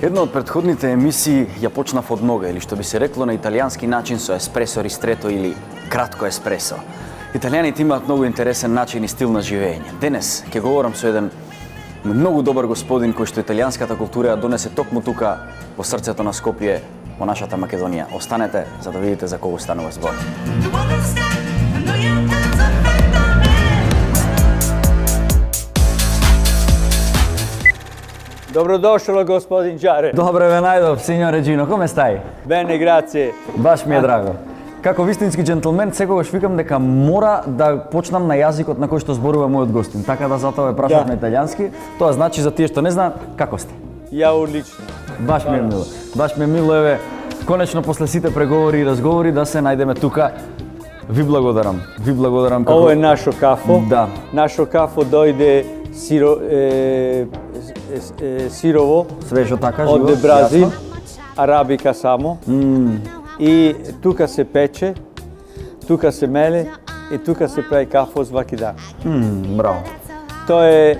Една од претходните емисии ја почнав од нога, или што би се рекло на италијански начин со еспресо ристрето или кратко еспресо. Италијаните имаат многу интересен начин и стил на живење. Денес ќе говорам со еден многу добар господин кој што италијанската култура ја донесе токму тука во срцето на Скопје, во нашата Македонија. Останете за да видите за кого станува збор. Dobrodošlo, gospodin Đare. Добре ве најдов, синьор Реджино, коме стај? Bene, grazie. Баш ми е драго. Како вистински джентлмен, секогаш викам дека мора да почнам на јазикот на кој што зборува мојот гостин. Така да затоа ве прашав на италијански. Тоа значи за тие што не знаат, како сте? Ja odlično. Баш ми е мило. Баш ми е мило, еве, конечно после сите преговори и разговори да се најдеме тука. Ви благодарам. Ви благодарам како... Ovo je našo kafo. Да. Našo kafo dojde sirovo Свежо така, живо. od Brazil, јасно. arabika samo. I tuka se peče, tuka se mele i tuka se pravi kafo svaki dan. Браво. To je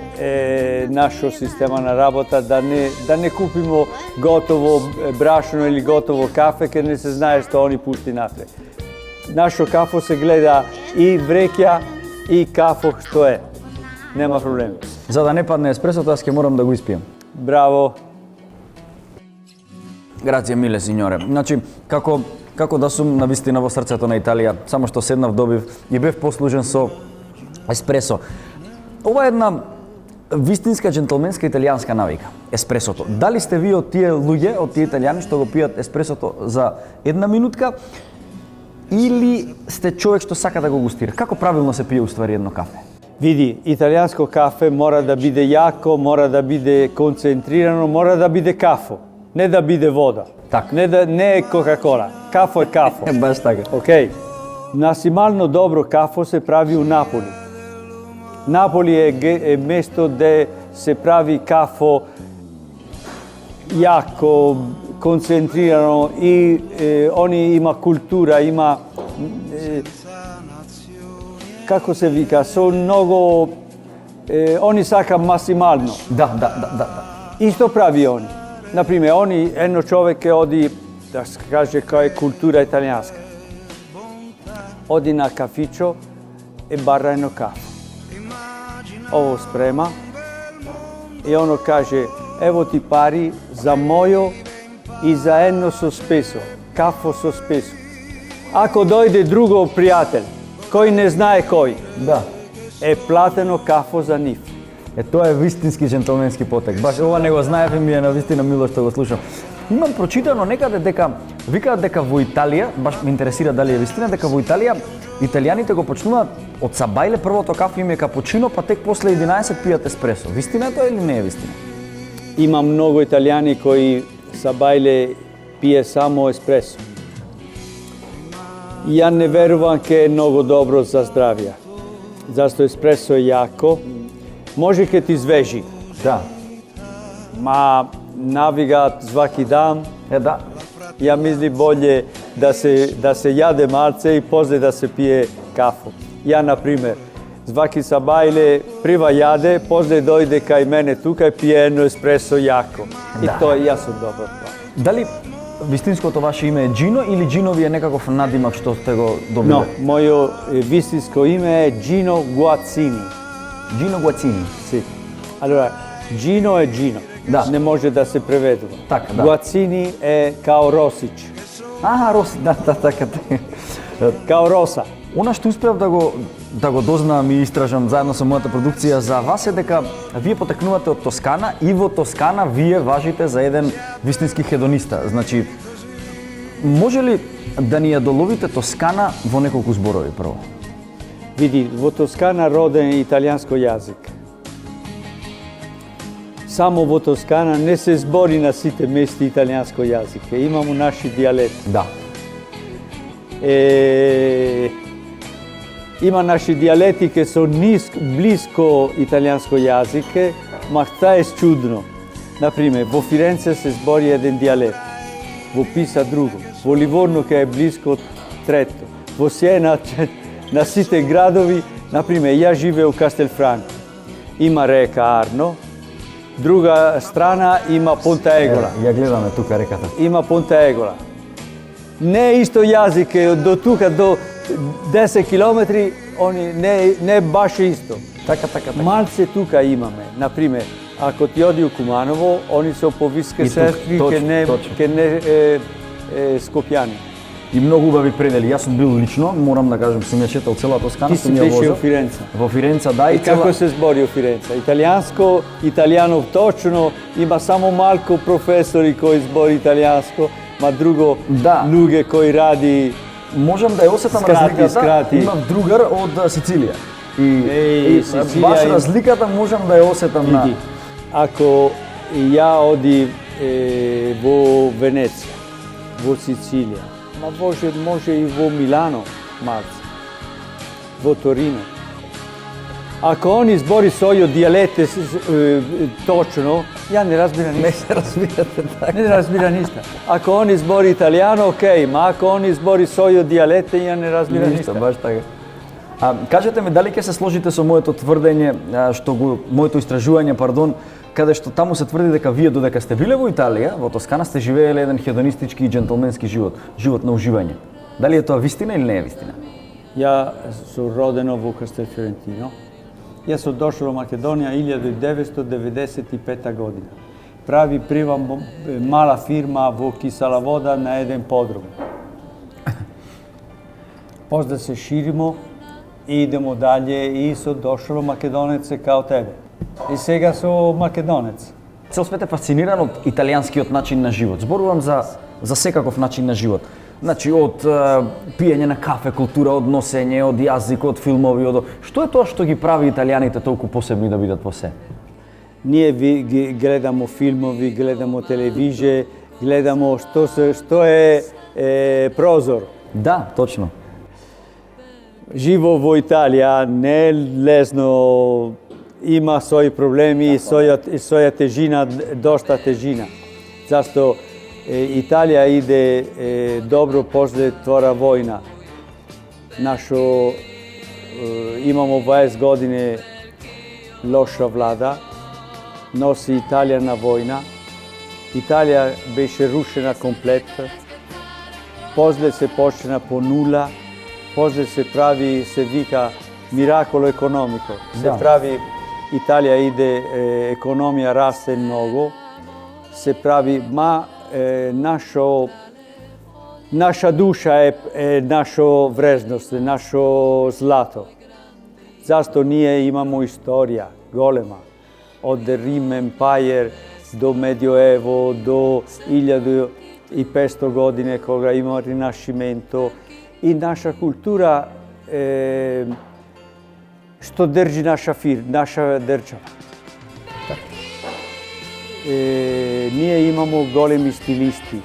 našo sistema na rabota da ne kupimo gotovo brašno ili gotovo kafe jer ne se znaje što oni pušti napred. Našo kafo se gleda i vrekja i kafo što je. Nema problema. За да не падне еспресото, јас ќе морам да го испијам. Bravo. Грација, миле синьоре. Значи, како да сум навистина во срцето на Италија, само што седнав, добив и бев послужен со еспресо. Ова е една вистинска джентлменска италијанска навика, еспресото. Дали сте ви од тие луѓе, од тие италијани што го пијат еспресото за една минутка, или сте човек што сака да го густира? Како правилно се пие уствари едно кафе? Vidi, italijansko kafe mora da bide jako, mora da bide koncentrirano, mora da bide kafo, ne da bide voda. Tako. Ne Coca-Cola. Kafo je kafo. Баш така. Ok. Nacimalno dobro kafo se pravi u Napoli. Napoli je mesto gde se pravi kafo jako, koncentrirano i oni ima kultura, ima kako se vika, su mnogo, oni saka maksimalno. Да. I što pravi oni? Naprimjer, jedno čovjek odi, da se kaže kao je kultura italijanska, odi na kafićo i barra jedno kafu. Ovo sprema i ono kaže, evo ti pari za mojo i za jedno sospeso, kafo sospeso. Ako dojde drugo prijatelj, koji ne znaje koji, Да. plateno kafo za njih. Тоа е вистински джентлменски потек. Баш ова не го знаев и ми е навистина мило што го слушам. Имам прочитано некаде дека викаат дека во Италија, баш ме интересира дали е вистина, дека во Италија италијаните го почнуваат од сабајле, првото кафе им е капучино, па тек после 11 пијат еспресо. Вистина е тоа или не е вистина? Ima mnogo Italijani koji sa bajle pije samo espresso. Ja ne verujem da je mnogo dobro za zdravlje. Zašto espresso je jako. Može kad ti zveži. Да. Ma navigat svaki dan. Да. Ja mislim bolje da se jade malce i poslije da se pije kafu. Ja, na primjer, svaki sa bajle prva jade, poslije dojde kaj mene tukaj pije jedno espresso jako. I to je ja sam dobro. Дали вистинското ваше име е Джино или Джино ви е некаков надимак што сте го добили? No, moje vistinsko ime je Gino Guazzini. Джино Гуацини. Sì. Allora, Gino è Gino. Da. Ne može da se prevede. Така, да. Guazzini è kao Rosić. Роси, да, така. Kao Rosa. Она што успеав да го дознам и истражам заедно со мојата продукција за вас е дека вие потекнувате од Тоскана и во Тоскана вие важите за еден вистински хедониста. Значи, може ли да ни ја доловите Тоскана во неколку зборови прво? Vidi, vo Toskana roden italijansko jezik. Samo vo Toskana ne se zbori na site mesti italijansko jezike. Imamo naši dijalekt. Да. Ima naši dijalekti che sono blisko italijansko jezike, ma šta je čudno. Naprimjer, vo Firenze se zbori jedan dijalekt, vo Pisa drugo, vo Livorno che je blisko treto, vo Siena na site gradovi, naprimjer, ja žive u Castelfranco, ima reka Arno Druga strana ima Ponta Egola. Ја гледаме тука реката. Има Ponta Egola. Не исто јазик е до тука до 10 километри, они не баш исто. Така, така, така. Малце тука имаме. Например, ако ти оди у Куманово, они се повиска И тук, сестри, точно. ке не Скопјани. И многу убави предели. Јас сум бил лично, морам да кажам, сум ја читал цела Тоскана, Ти си сум ја беше возел. у Фиренца. Во Фиренца, да, И како се збори у Фиренца? Италијанско, италијанов точно, има само малку професори кои збори италијанско, ма друго Да. луѓе кои ради. можам да ја осетам Скрати, разликата. скрати. Имав другар од Сицилија. Еј, И Сицилија баш им- разликата можам да ја осетам на... Види, ако ја оди во Венеција, во Сицилија, ма може и во Милано, малце, во Торино. Ако они збори својот дијалете точно, ја не разбира Не ништо. се разбирате така. Не разбира ништо. Ако они збори италијано, окей, ма ако они збори својот дијалете, ја не разбира Ништо, ништо. баш така. Кажете ми, дали ќе се сложите со моето тврдење, моето истражување, пардон, каде што таму се тврди дека вие додека сте биле во Италија, во Тоскана сте живееле еден хедонистички и джентлменски живот, живот на уживање. Дали е тоа вистина или не е вистина? Ја сум родено во Кастелфиорентино. Јас сум дошол во Македонија 1995 година. Прави прва мала фирма во Киселовода на еден подрум. После се ширимо и идемо далje и сум дошол македонец као тебе. И сега сум македонец. Цел свет е фасциниран од италијанскиот начин на живот. Зборувам за секаков начин на живот. Значи, од пиење на кафе, култура, од носење, од јазик, од филмови, Што е тоа што ги прави италијаните толку посебни да бидат во се? Ние ги гледамо филмови, гледамо телевизија, гледамо што е прозор. Да, точно. Живо во Италија не е лесно, има своји проблеми и своја тежина, доста тежина. Зашто Италија иде добро после Втора војна. Имамо 20 години лоша влада, носи Италија на војна. Италија беше рушена комплет. После се почна по нула. После се прави, се вика мираколо економико. Се Да. прави, Италија иде, економија расте многу. Се прави, наша душа е нашо вредност, нашо злато. Зашто ние имамо историја голема. Од Рим Емпајер до Медиоево, до 1500 години кога има ринашименто. И наша култура што држи наша држава. Ние имамо големи стилисти,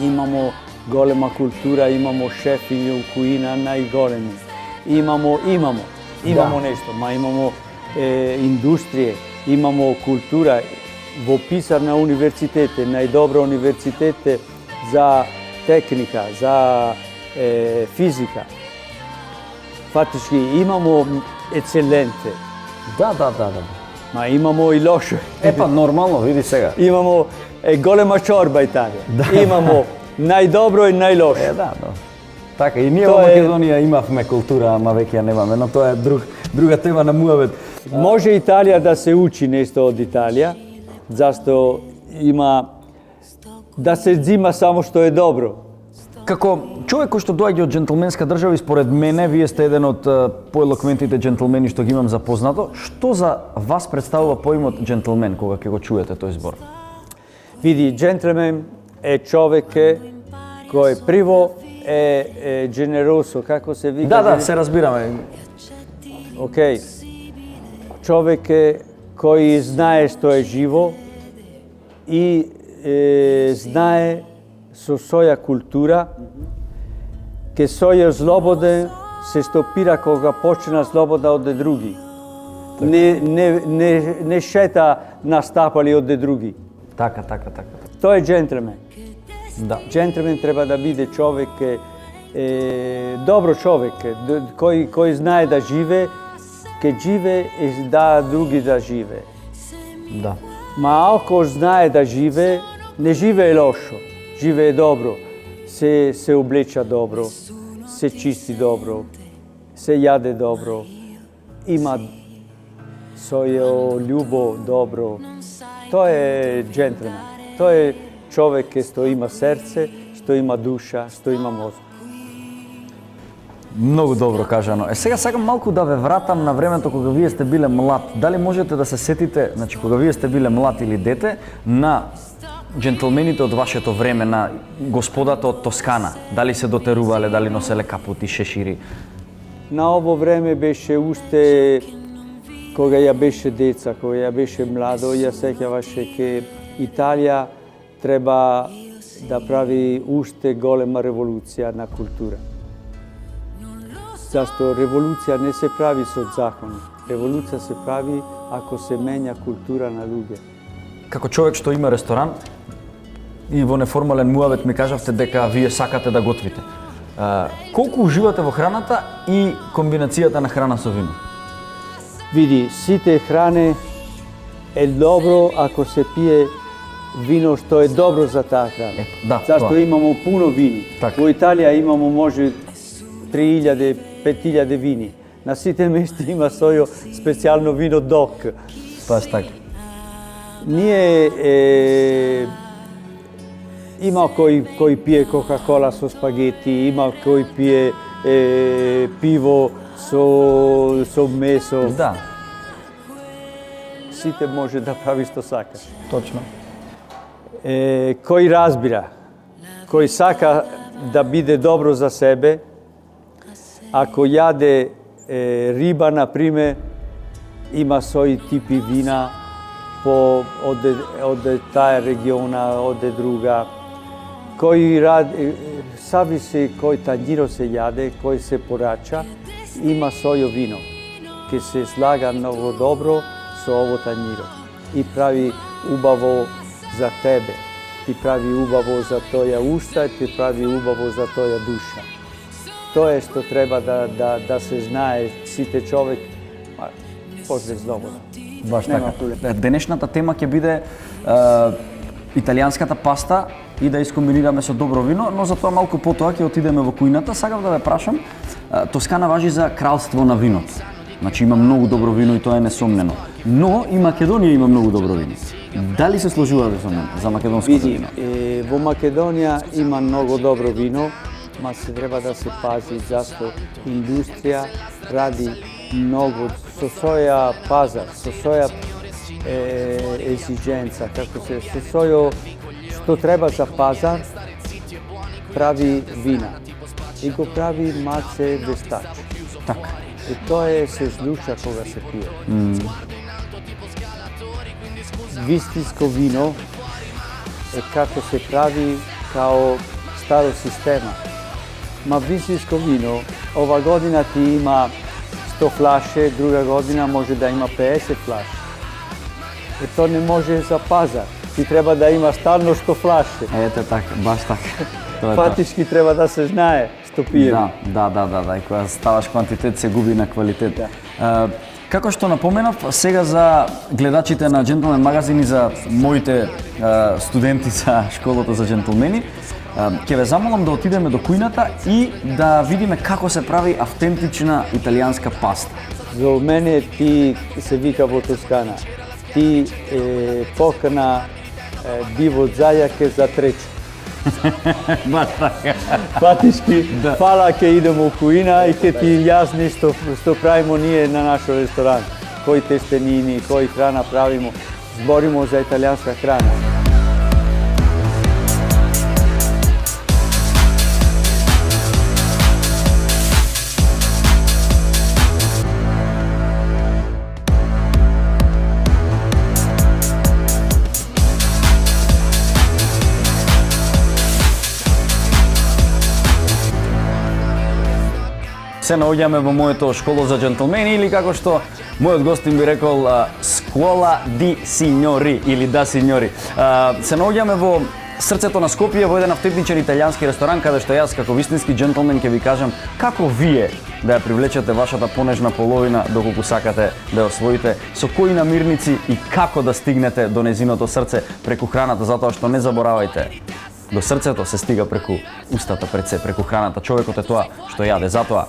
имамо голема култура, имамо шефи кои најголеми. Имамо нешто, ма имамо индустрија, имамо култура. Во Писар на универзитете, најдобро универзитете за техника, за физика. Фактички имамо ецеленте, Да. ма имамо и лошо. Епа, нормално, види сега. Имамо голема чорба Италија. Имамо најдобро и најлошо. Да. Така, и ние Тоа во е- Македонија имавме култура, ама веќе ја немаме, но тоа е друга тема на муавет. Може Италија да се учи нешто од Италија, зашто има да се зима само што е добро. Како човек кој што доаѓа од джентлменска држава и според мене вие сте еден од поелоквентните джентлмени што ги имам запознато, што за вас представува поимот джентлмен кога ќе го чуете тој збор? Види, джентлмен е човек кој прво е дженеросо, како се вика? Да, се разбираме. Океј. Човек кој знае што е живо и знае со своја култура, ке своја слобода се стопира кога почна слобода од други. Не шета на стапали од други. Така. Тој е джентлмен. Да. Джентлмен треба да биде човек, добро човек, кој знае да живе, ке живе и да други да живе. Да. Ma ako знае да живее, не живее лошо, живее добро, се облеча добро, се чисти добро, се јаде добро, има својо љубо добро. Тоа е джентлмен. Тоа е човек што има серце, што има душа, што има мозок. Многу добро кажано. Сега сакам малку да ве вратам на времето кога вие сте биле млад. Дали можете да се сетите, значи кога вие сте биле млад или дете, на джентлмените од вашето време, на господата од Тоскана? Дали се дотерувале, дали носеле капути, шешири? На ово време беше уште кога ја беше деца, кога ја беше младо, ја сеќаваше ке Италија треба да прави уште голема револуција на култура. Зашто револуција не се прави со закони. Револуција се прави ако се менја култура на луѓе. Како човек што има ресторан и во неформален муавет ми кажавте дека вие сакате да готвите. Колку уживате во храната и комбинацијата на храна со вино? Види, сите хране е добро ако се пие вино што е добро за таа храна. Да, Зашто тоа. имамо пуно вини. Така. Во Италија имамо може 3000, 5000 вини. На сите места има својо специјално вино док. Баш така. Ние има кој пие Кока-кола со спагети, има кој пие пиво со месо. Да, Сите може да прави што сакаш. точно. Кој разбира, кој сака да биде добро за себе, ако јаде риба, например, има своји типи вина, од таа региона, од друга. Кој зависи кој тањиро се јаде, кој се порача, има својо вино. Ке се слага многу добро со ово тањиро и прави убаво за тебе. Ти прави убаво за тоја уста, ти прави убаво за тоја душа. Тоа е што треба да се знае сите човек, после слободно. Баш Нема така. проблем. Денешната тема ќе биде италијанската паста и да искомбинираме со добро вино, но за тоа малку потоа ќе отидеме во кујната. Сакав да ве прашам, Тоскана важи за кралство на виното. Значи има многу добро вино и тоа е несомнено. Но и Македонија има многу добро вино. Дали се сложувате со мене за македонското Види, вино? во Македонија има многу добро вино, ма се треба да се пази, зашто индустрија ради многу со своја пазар, со своја екзидженца, како се, со својо што треба за пазар, прави вина и го прави маце вестач. Така. И тоа се злуша кога се пие. Вистинско вино е како се прави као старо система. Ма вистинско вино, ова година ти има 100 флаше, друга година може да има 50 флаше. И тоа не може за пазар. Ти треба да има стално 100 флаше. Ете така, баш така. Тоа е тоа. Фатишки треба да се знае што пие. Да. И кога ставаш квантитет се губи на квалитет. Како што напоменав, сега за гледачите на Джентлмен магазин и за моите студенти за школата за джентлмени, ќе ве замолам да отидеме до кујната и да видиме како се прави автентична италијанска паста. За мене ти се вика во Тоскана. Ти покана диво зајаке за трече. Баш така. Фатишки, фала ке идемо у кујна и ке ти јасни што правимо ние на нашо ресторан. Кои тестенини, кои храна правимо. Зборимо за италијанска храна. Се наоѓаме во моето школо за джентлмени или како што мојот гостин би рекол Скола ди синьори или да синьори. Се наоѓаме во срцето на Скопје во еден автентичен италијански ресторан каде што јас како вистински џентлмен ќе ви кажам како вие да ја привлечете вашата понежна половина доколку сакате да ја освоите, со кои намирници и како да стигнете до незиното срце преку храната, затоа што не заборавајте. До срцето се стига преку устата, пред се, преку храната. Човекот е тоа што јаде, затоа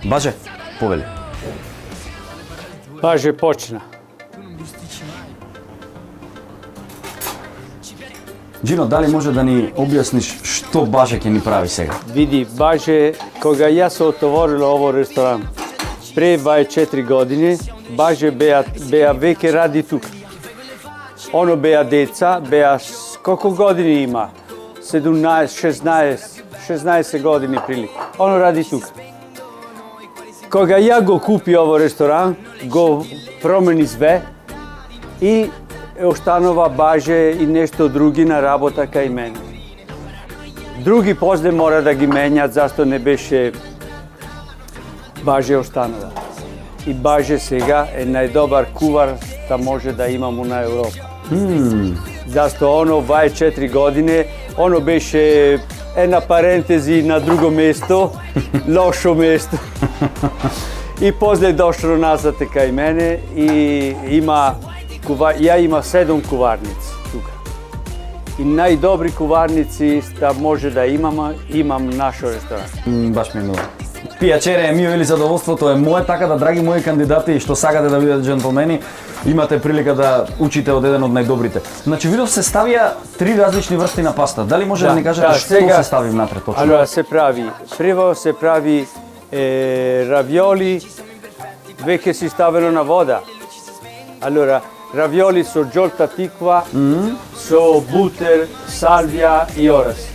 Баже, повели. Баже почна. Джино, дали може да ни објасниш што Баже ќе ни прави сега? Види, Баже, кога јас се отворила ово ресторан, пред 24 години, Баже беа веќе ради тука. Оно беа деца, беа колку години има? 17, 16 години прилик. Оно ради тука. Кога ја го купи ово ресторан, го промени све и останува Баже и нешто други на работа кај мене. Други после мора да ги менјат, зашто не беше Баже останува. И Баже сега е најдобар кувар што може да имамо на Европа. Зашто оно 24 години, оно беше една парентези на друго место, лошо место. И после дошло назад кај мене и ја има 7 куварници тука. И најдобри куварници што може да имам нашо ресторан. Баш ми е мило. Пијачере е мио или задоволството е мое, така да, драги мои кандидати што сакате да бидете џентлмени, имате прилика да учите од еден од најдобрите. Значи, видов се ставија 3 различни врсти на паста. Дали може да ни кажете што се стави внатре точно? Allora, се прави, прво се прави равиоли, веќе си ставено на вода. Allora, равиоли со џолта тиква, со бутер, салвија и орес.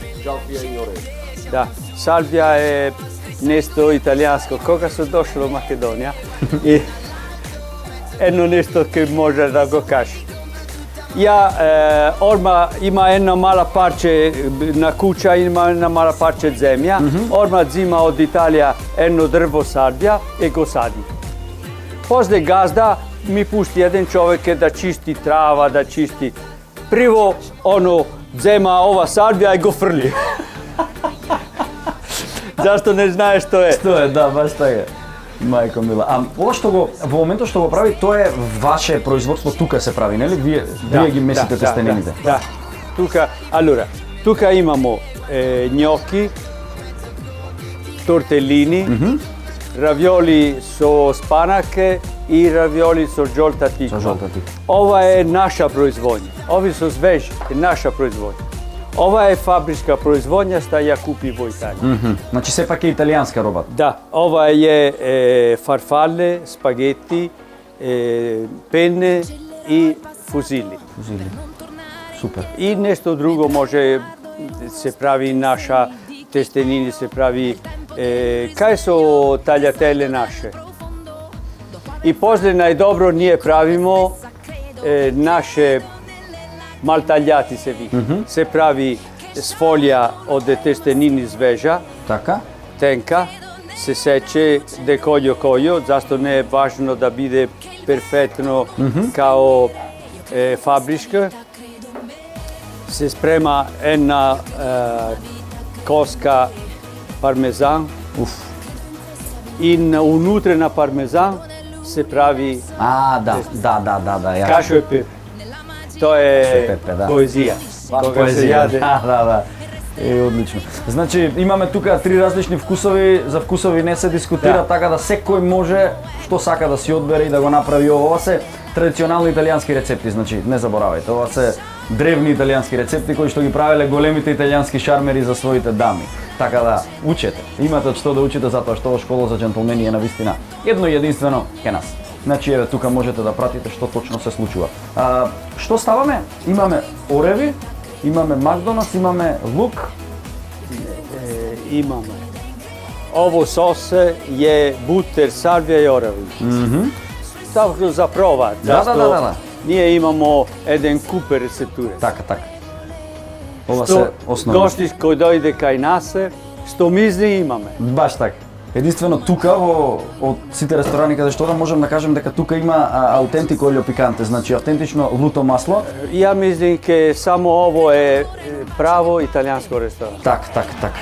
Да, салвија е нешто италијанско. Кога сум дошол во Македонија, и едно нешто ке може да го кажеш. Ја орма има една мала парче на куќа, има една мала парче земја. Орма зима од Италија едно дрво салвија и го сади. После газда ми пусти еден човек да чисти трава, да чисти. Прво оно зема ова салвија и го фрли. Зашто не знае што е. Што е, да, баш така. Мајко мила. А ова што го во моментот што го прави, тоа е ваше производство, тука се прави, нели? Вие ги месите тестенините. Да. Тука, allora, тука имамо њоки, тортелини, равиоли со спанаке и равиоли со џолта тиква. Ова е наша производња. Ови со свежи е наша производња. Ова е фабричка производња што ја купи во Италија. Значи сепак е италијанска роба. Да, ова е фарфале, спагети, пене и фузили. Супер. И нешто друго може се прави наша тестенини, се прави кај со таљателе наше. И после најдобро ние правимо наше малтаљати се вика. Се прави с фолија од тестенини свежа. Така? Тенка, се сече де којо, зашто не е важно да биде перфектно као фабричка. Се спрема една коска пармезан. И унутре на пармезан се прави да. кашо и пепе. Тоа е поезија. Кога се јаде. Да. Одлично. Значи, имаме тука 3 различни вкусови, за вкусови не се дискутира, така да секој може што сака да си одбере и да го направи ова се традиционални италијански рецепти, значи не заборавајте, ова се древни италијански рецепти кои што ги правеле големите италијански шармери за своите дами. Така да учете. Имате од што да учите затоа што ова школа за џентлмени е навистина едно и единствено кај нас. Значи, еве, тука можете да пратите што точно се случува. Што ставаме? Имаме ореви, имаме макдонас, имаме лук. Имаме. Ово сосе е бутер, салвија и ореви. Ставно за проба, зашто ние имамо еден куп рецептури. Така. Ова се основно. Гостиш кој дојде кај нас, што мизли имаме. Баш така. Единствено тука од сите ресторани каде што можам да кажем дека тука има аутентико олио пиканте, значи автентично луто масло. Ja mislim che samo ovo je pravo italijansko restoran. Так.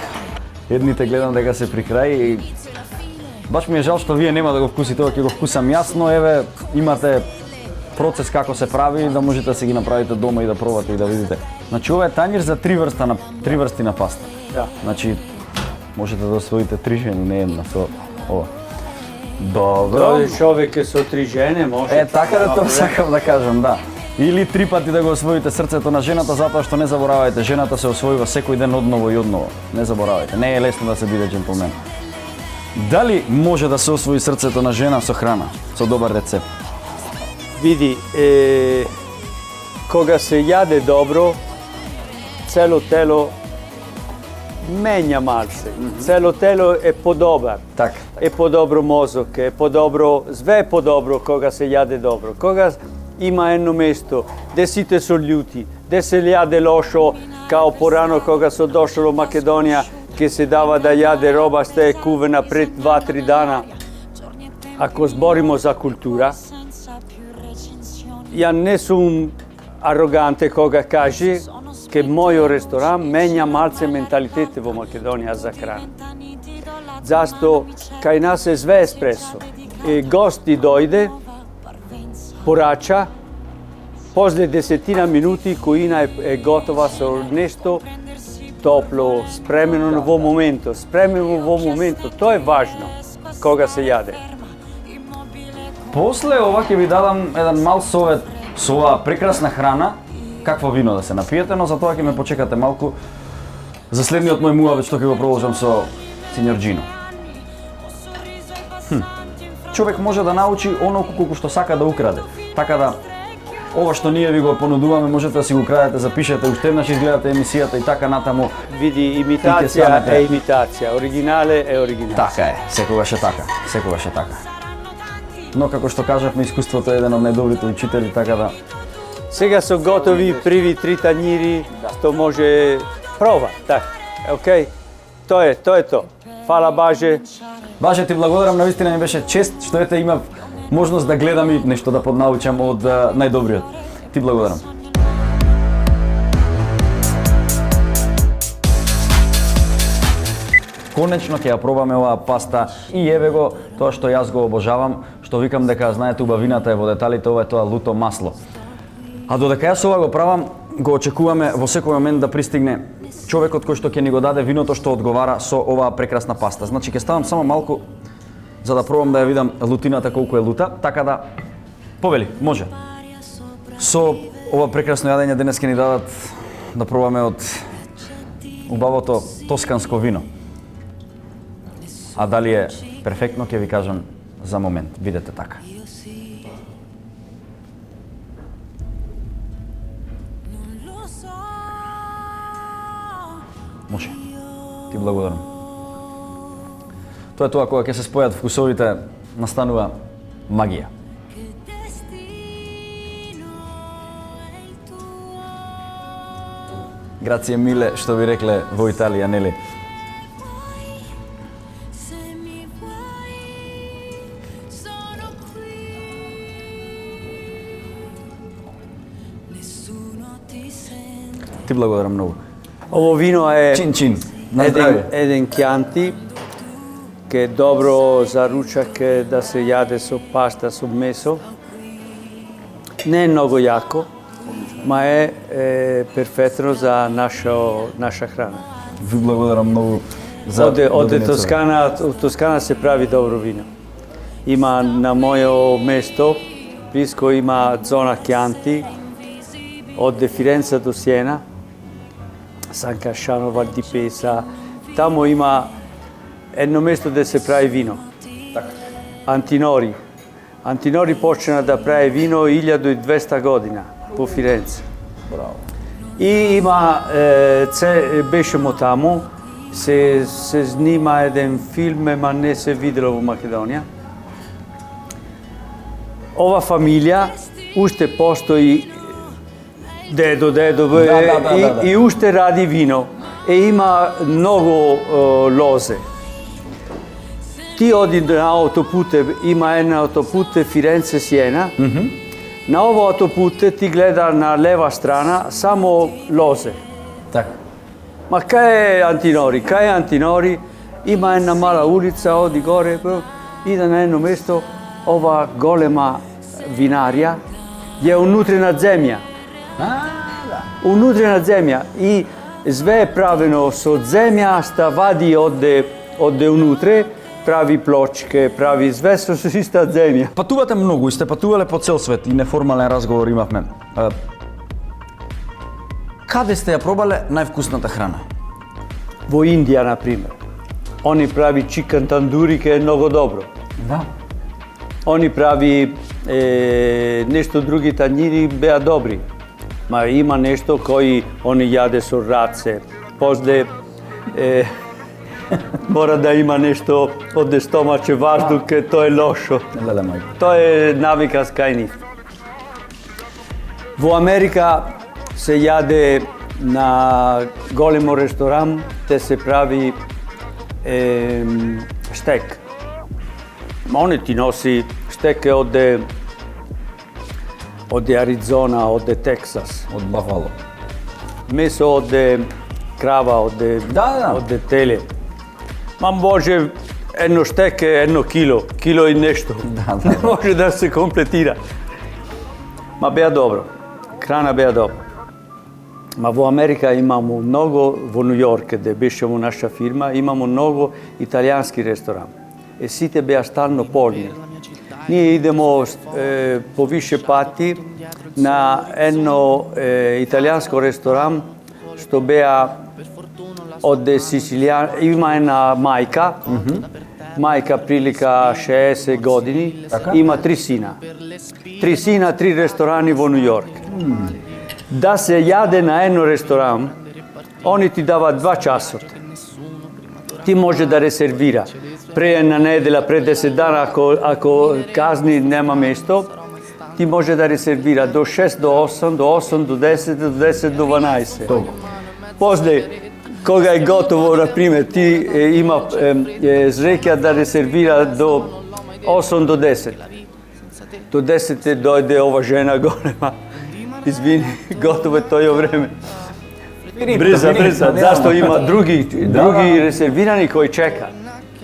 Едните гледам дека се при крај и баш ми е жал што вие нема да го вкусите, ова ќе го вкусам јас, но еве имате процес како се прави и да можете да се ги направите дома и да пробате и да видите. Значи ова е тањир за три врсти на паста. Да. Значи можете да освоите 3 жени, не една со ова. Добро. Dove čovjek со 3 žene može. Така да тоа сакам да кажам, да. Или 3 пати да го освоите срцето на жената, затоа што не заборавајте, жената се освојува секој ден одново и одново. Не заборавајте, не е лесно да се биде џентлмен. Дали може да се освои срцето на жена со храна, со добар рецепт? Vidi, koga se jade dobro, celo telo menja malce. Celo telo je podobar. Так. Je podobro mozog, je podobro, sve je podobro koga se jade dobro. Koga ima jedno mesto, gde site so ljuti, gde se jade lošo, kao porano koga so došlo u Makedonija, che se dava da jade roba ste kuvena pred 2-3 dana. Ako zborimo za kultura, ja ne sum arrogante koga kaže che moj restoran menja malce mentalitete u Makedonija za hranu. Zašto kaj nas je sve espresso. Gosti dojde, porača, posle 10 minuti kojina je gotova sa nešto toplo, spremeno na ovom momentu. To je važno koga se jade. После ова ќе ви дадам еден мал совет со оваа прекрасна храна, какво вино да се напиете, но за тоа ќе ме почекате малку за следниот мој муавет што ќе го продолжам со сеньор Джино. Човек може да научи оноку колку што сака да украде. Така да ова што ние ви го понудуваме можете да си го крадете, запишете, уште еднаш изгледате емисијата и така натаму. Vidi, imitacija je imitacija, originale je originale. Така е, секогаш е така. Но како што кажавме, искуството е еден од најдобрите учители, така да... Сега са готови први 3 танjiri, što može proba, tak, okej? To je to. Hvala Baže. Баже, ти благодарам, навистина ми беше чест што ете имав можност да гледам и нешто да поднаучам од најдобриот. Ти благодарам. Конечно ќе ја пробаме оваа паста и еве го тоа што јас го обожавам, што викам дека знаете убавината е во деталите, ова е тоа луто масло. А додека јас ова го правам, го очекуваме во секој момент да пристигне човекот кој што ќе ни го даде виното што одговара со оваа прекрасна паста. Значи ќе ставам само малку за да пробам да ја видам лутината колку е лута, така да повели, може. Со ова прекрасно јадење денес ќе ни дадат да пробаме од убавото тосканско вино. А дали е перфектно, ќе ви кажам за момент. Видете така. Може. Ти благодарам. Тоа е тоа кога ќе се спојат вкусовите, настанува магија. Грација миле, што ви рекле во Италија, нели? Ти благодарам многу. Ovo vino je Чин. На здравје. jedan Chianti, che è dobro za ručak da se jade su pasta, su meso. Ne je mnogo jako, ma je perfektno za naša hrana. Ви благодарам многу за Ode Toskana, u Toskana se pravi dobro vino. Ima na moje mesto, blisko ima zona Chianti, od Firenze do Siena, San Casciano, Val di Pesa. Tamo ima jedno mesto gdje se pravi vino. Antinori. Antinori počne da pravi vino 1200 godina po Firenze. Браво. I ima, bešemo tamo, se snima jedan film, ma ne se videlo u Makedonija. Ova familija ušte postoji dedo, i ušte radi vino. Ima mnogo loze. Ti odi na autopute, ima jedan autopute Firenze-Siena. Na ovo autopute ti gleda na leva strana samo loze. Така. Ma kaj je Antinori? Kaj je Antinori? Ima jedna mala ulica, odi gore, ide na jedno mesto, ova golema vinarija je unutrena zemlja. Да. Unutrena zemlja i sve je praveno od zemlja, sta vadi ode unutre, pravi pločke, pravi sve su ista zemlja. Патувате многу и сте патувале по цел свет и неформален разговор имавме. Каде сте ја пробале највкусната храна? Во Индија, например. Они прави чикан тандури, ке е много добро. Да. Они прави нешто други танјири беа добри. Ма има нешто кои они јаде со раце. После мора да има нешто од стомаче ваздух, тоа е лошо. Леле мајко. Тоа е навика кај нив. Во Америка се јаде на големо ресторан, те се прави штек. Он ти носи штек од Аризона, од Тексас. Од Бафало. Месо од крава, од Да. теле. Ма може едно штек е 1 кило и нешто. Да. Не може да се комплетира. Ма беа добро. Храна беа добро. Ма во Америка имамо много, во Нью Йорк, каде беше во наша фирма, имамо много италијански ресторан. Сите беа стално полни. Ние идемо повише пати на едно италијанско ресторан, што беа од Сицилија, има една мајка, мајка прилика 60 години, Така? има 3 сина. 3 сина, 3 ресторани во Нью Йорк. Да се јаде на едно ресторан, они ти дават 2 часот. Ти може да резервира. Пре една недела, пре 10 дана, ако казни нема место, ти може да резервира до 6 до 8, до 8 до 10, до 10 до 12. Толку. После, кога е готово, например, ти има зрека да резервира до 8 до 10. До 10 дојде ова жена голема. Извини, готово е тој време. Брза, зашто има други резервирани кои чека.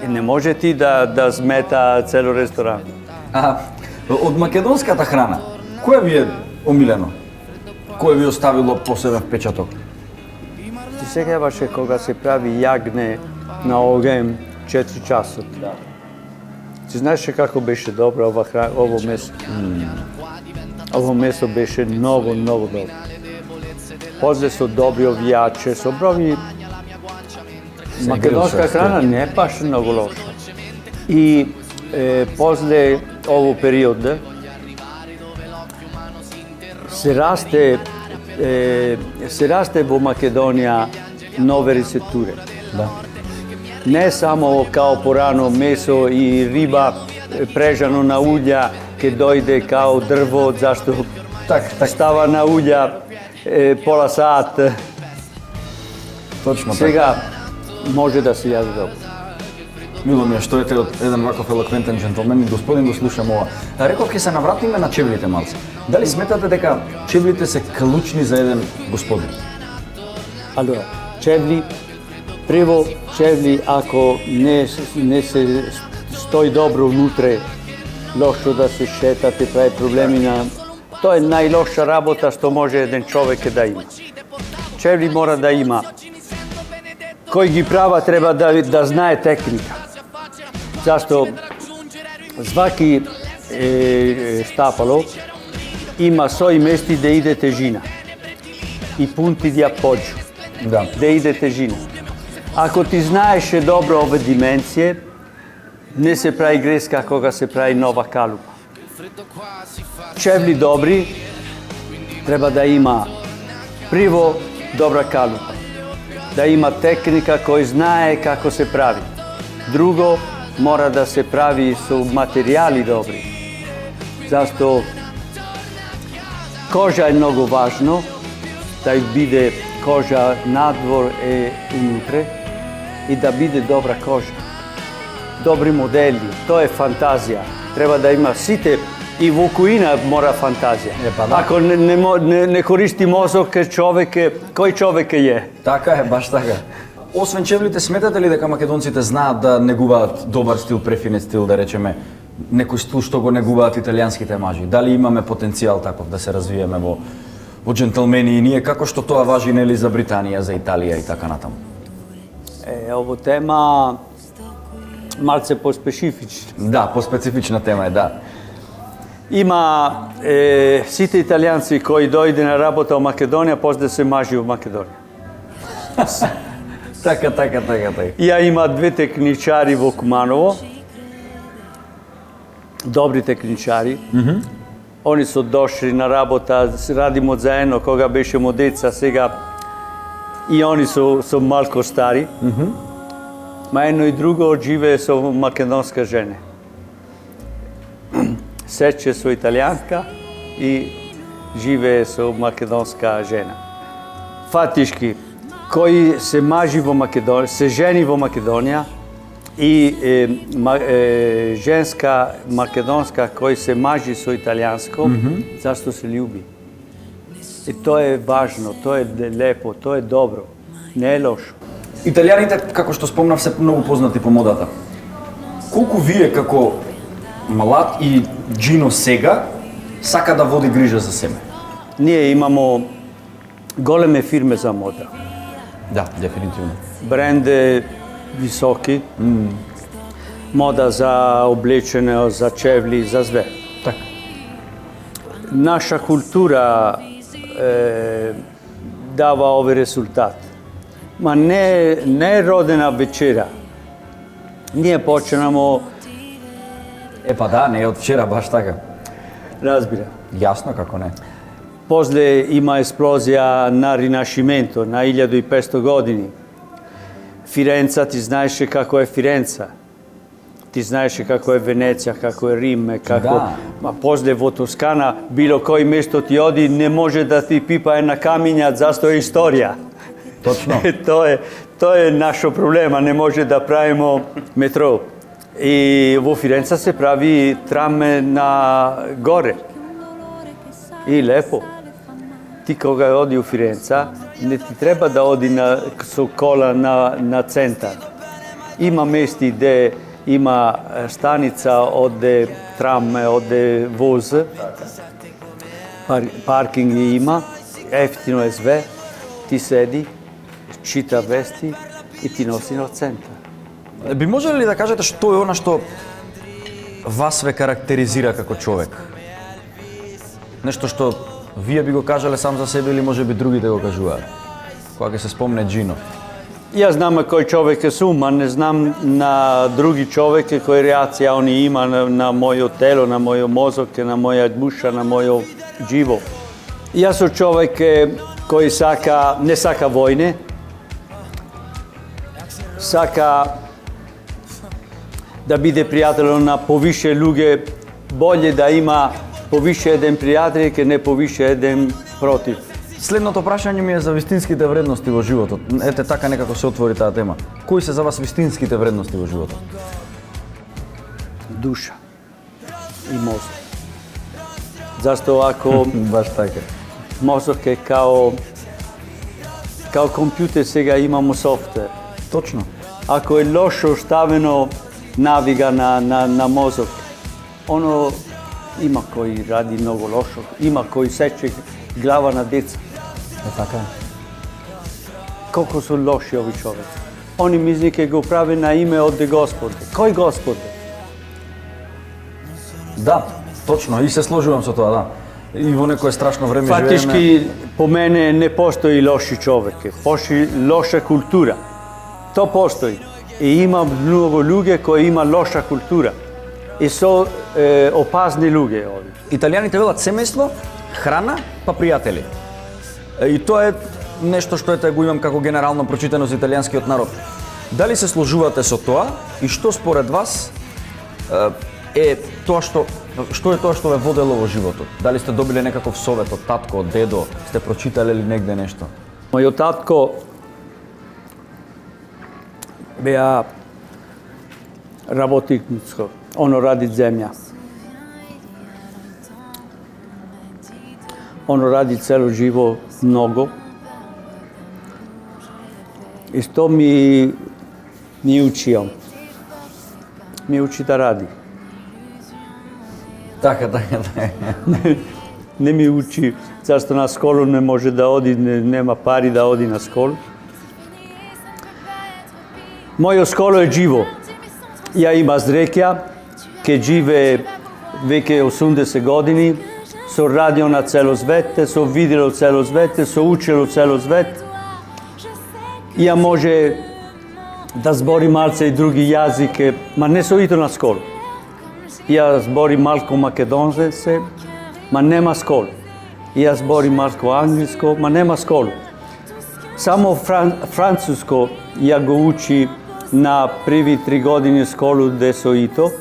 И не може ти да смета цело ресторан. Од македонската храна, која ви е омилено? Кој ви оставило посебен впечаток? Ти се сеќаваше кога се прави јагне на оген 4 часот. Ти знаеш како беше добро ово месо? Ово месо беше много добро. После со добри овијаче, со брови македонска храна не е баш многу лоша. И после ово период се расте во Македонија нови рецептури. Да. Не само као порано месо и риба прежано на уља, ке дојде као дрво, зашто става на уља пола сат. Точно така. Сега може да се јаде добро. Мило ми е што ете од еден ваков елоквентен джентлмен и господин го слушам ова. Реков ќе се навратиме на чевлите малце. Дали сметате дека чевлите се клучни за еден господин? Allora, чевли, прво чевли ако не се стои добро внутре, лошо да се шетате, прави проблеми на... Тоа е најлоша работа што може еден човек да има. Чевли мора да има. Кој ги права треба да знае техника. Зашто сваки штапало има своји мести да иде тежина и пунти di appoggio, да иде тежина. Ако ти знаеше добро ове дименции, не се прави греска кога се прави нова калупа. Чевли добри треба да има прво добра калупа, да има техника кој знае како се прави. Друго, мора да се прави со материјали добри. Зашто кожа е многу важно, да биде кожа надвор и унутре и да биде добра кожа. добри модели, тоа е фантазија. Треба да има сите и во куина мора фантазија. Па да. Ако не користи мозок, кој човек е? Така е, баш така. Освен чевлите, сметате ли дека македонците знаат да негуваат добар стил, префинет стил, да речеме, некој стил што го негуваат италијанските мажи? Дали имаме потенцијал таков да се развиеме во джентлмени и ние, како што тоа важи нели за Британија, за Италија и така натаму? Ово тема малце поспецифична. Да, поспецифична тема е, да. Има сите италијанци кои дојде на работа во Македонија, после се мажи во Македонија. Така. Ја има две техничари во Куманово, добри техничари. Они се дошли на работа, радимо заедно кога беше деца, сега и они се малку стари. Ма едно и друго живее со македонска жена. Сече со италијанка и живее со македонска жена. Фатишки, кој се мажи во Македонија, се жени во Македонија и женска македонска кој се мажи со италијанско, зашто се љуби. И тоа е важно, тоа е лепо, тоа е добро, не е лошо. Италијаните, како што спомнав, се многу познати по модата. Колку вие како млад и Джино сега сака да води грижа за себе? Ние имамо големе фирме за мода. Да, дефинитивно. Бренде високи, мода за облечене, за чевли, за све. Така. Наша култура дава овој резултат. Ма не е родена вечера. Ние почнемо... Па да, не е од вчера, баш така. Разбира. Јасно како не. После има експлозија на Ринашименто, на 1500 години. Фиренца, ти знаеше како е Фиренца. Ти знаеше како е Венеција, како е Рим, како... Да. Ма после во Тоскана, било кој место ти оди, не може да ти пипае на камиња, зашто е историја. Точно. Тоа е нашо проблема, не може да правимо метро. И во Фиренца се прави траме на горе. И лепо. Ти кога оди у Фиренца, не ти треба да оди со кола на центар. Има мести где има станица оде траме, оде воз. Паркинги има, ефтино е све. Ти седи, чита вести и ти носи на центар. Би можеле ли да кажете што е она што вас ве карактеризира како човек? Нешто што вие би го кажале сам за себе или може би другите го кажуваат? Кога ќе се спомне Джино. Јас знам кој човек е сум, а не знам на други човеке кој реакција они има на мојо тело, на мојо мозок, на моја душа, на мојо живо. Јас сум човек кој не сака војне, сака да биде пријател на повише луѓе, боле да има повише еден пријател, ке не повише еден против. Следното прашање ми е за вистинските вредности во животот. Ете така некако се отвори таа тема. Кои се за вас вистинските вредности во животот? Душа и мозок. Зашто ако Баш така. мозок е као компјутер, сега имамо софтвер. Точно. Ако е лошо ставено навига на мозок, оно има кој ради многу лошо, има кој сече глава на деца. Така е. Колку се лоши ови човеци. Они мисли ке го прави на име од Господе. Кој Господе? Да, точно, и се сложувам со тоа, да. И во некое страшно време живееме. Фактички, по мене не постои лоши човеке, постои лоша култура. То постои. И има многу луѓе кои има лоша култура. И со опазни луѓе ови. Италијаните велат семејство, храна, па пријатели. И тоа е нешто што го имам како генерално прочитано за италијанскиот народ. Дали се сложувате со тоа и што според вас е тоа што е тоа што ве водело во животот? Дали сте добиле некаков совет од татко, од дедо, сте прочитале ли негде нешто? Мојот татко беа Работничко. Ono radi zemlja. Ono radi celo živo mnogo. I što mi uči on. Mi uči da radi. Така. Ne mi uči zašto na školu ne može da odi, nema pari da odi na školu. Moje školo je živo. Ja ima Zrekja, ki žive veke 80 godini, so radio na celo svete, so videlo celo svete, so učilo celo svet. Ja može da zbori malce i drugi jazike, ma ne so ito na školu. Ja zbori malko makedonske, ma nema školu. Ja zbori malko anglisko, ma nema školu. Samo francusko ja go uči na prvi 3 godine školu gde so ito,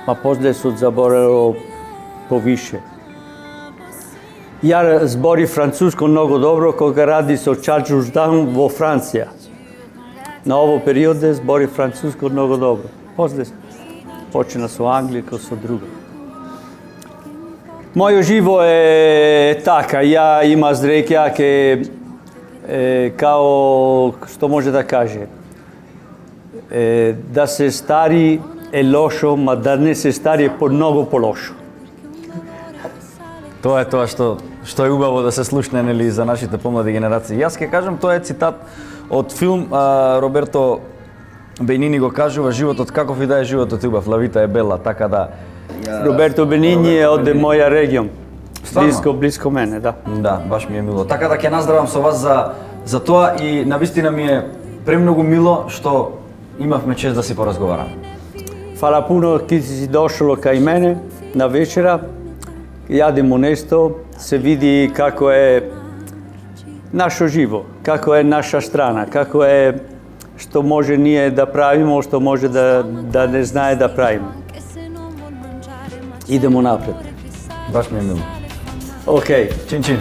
ma poslije su zaboravilo poviše. Ja zbori francusko mnogo dobro koga radi so Charles Dan vo Francija. Na ovo periode zbori francusko mnogo dobro. Poslije počina su angliko, su drugo. Moje živo je taka, ja ima Zrekja ke kao, što može da kaže, da se stari je lošo, ma da ne se stari je много по-лошо. Тоа е тоа што е убаво да се слушне, нели, за нашите помлади генерации. Јас ќе кажам, тоа е цитат од филм, Роберто Бенини го кажува: животот каков и да е, животот е убав, ла вита е бела, така да. Роберто Бенини е од моја регион. Близко мене, да. Да, баш ми е мило. Така да ќе наздравам со вас за тоа и навистина ми е премногу мило што имавме чест да си поразговараме. Фала пуно ки си дошло кај мене на вечера. Јадемо нешто, се види како е нашо живо, како е наша страна, како е што може ние да правиме, што може да не знае да правиме. Идемо напред. Баш ми е мило. Океј. Чин.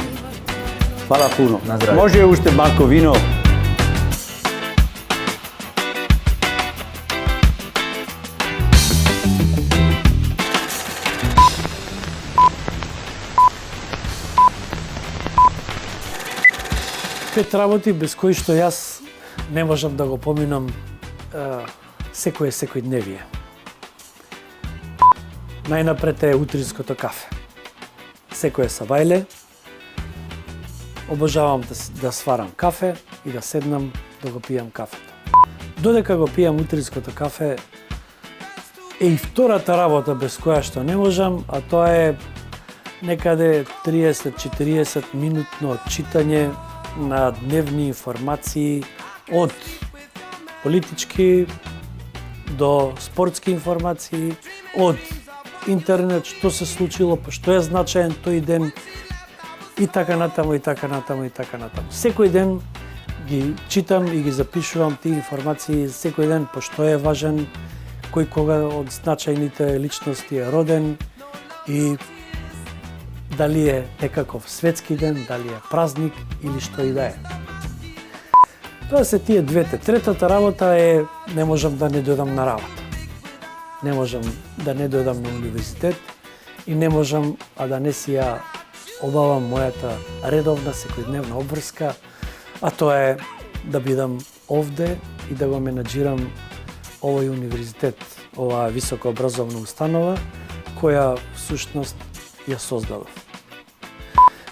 Фала пуно. На здравје. Може уште малку вино? Пет работи без кои што јас не можам да го поминам секојдневие. Најнапред е утринското кафе. Секој сабајле. Обожавам да сварам кафе и да седнам да го пијам кафето. Додека го пијам утринското кафе, е и втората работа без која што не можам, а тоа е некаде 30-40 минутно читање на дневни информации од политички до спортски информации, од интернет, што се случило, па што е значаен тој ден и така натаму. Секој ден ги читам и ги запишувам тие информации, секој ден по што е важен, кој кога од значајните личности е роден и дали е некаков светски ден, дали е празник или што и да е. Тоа се тие двете. Третата работа е не можам да не дојдам на работа. Не можам да не дојдам на универзитет и не можам да не си ја обавам мојата редовна секојдневна обврска, а тоа е да бидам овде и да го менаџирам овој универзитет, оваа високообразовна установа, која всушност ја создадов.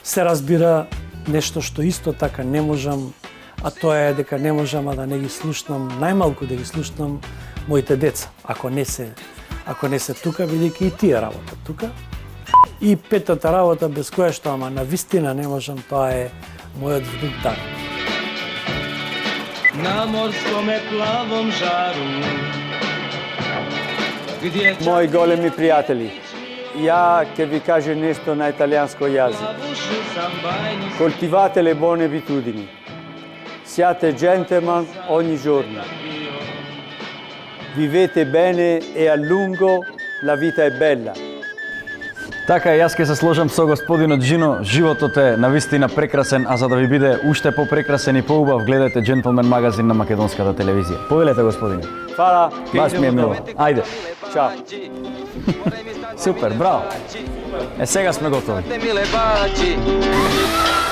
Се разбира нешто што исто така не можам, а тоа е дека не можам да не ги слушнам, најмалку да ги слушнам моите деца, ако не се тука, бидејќи и тие работат тука. И петата работа без која што ама на вистина не можам, тоа е мојот внук Дарко. На морскоме плавом жару. Мои големи пријатели, ја ќе ви кажа нешто на италијанско јазик. Coltivate le buone abitudini. Siate gentleman ogni giorno. Vivete bene e a lungo, la vita è bella. Така, јас ќе се сложам со господинот Джино, животот е навистина прекрасен, а за да ви биде уште попрекрасен и поубав, гледајте Джентлмен магазин на македонската телевизија. Повелете, господине. Hvala. Баш ми е мило. Ајде. Ćao. Супер, браво. Сега сме готови. Mile baci